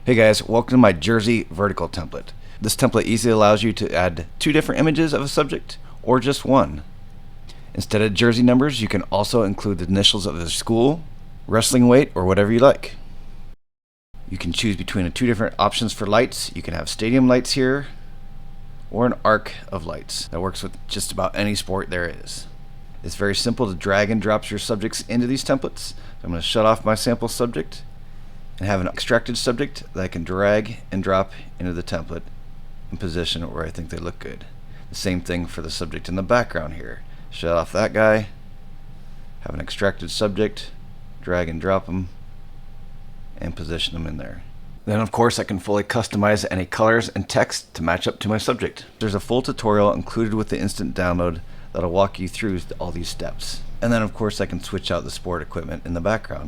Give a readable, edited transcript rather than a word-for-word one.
Hey guys, welcome to my Jersey vertical template. This template easily allows you to add 2 different images of a subject or just one. Instead of jersey numbers, you can also include the initials of the school, wrestling weight, or whatever you like. You can choose between 2 different options for lights. You can have stadium lights here or an arc of lights that works with just about any sport there is. It's very simple to drag and drop your subjects into these templates. So I'm going to shut off my sample subject and have an extracted subject that I can drag and drop into the template and position it where I think they look good. The same thing for the subject in the background here. Shut off that guy, have an extracted subject, drag and drop them, and position them in there. Then of course I can fully customize any colors and text to match up to my subject. There's a full tutorial included with the instant download that'll walk you through all these steps. And then of course I can switch out the sport equipment in the background.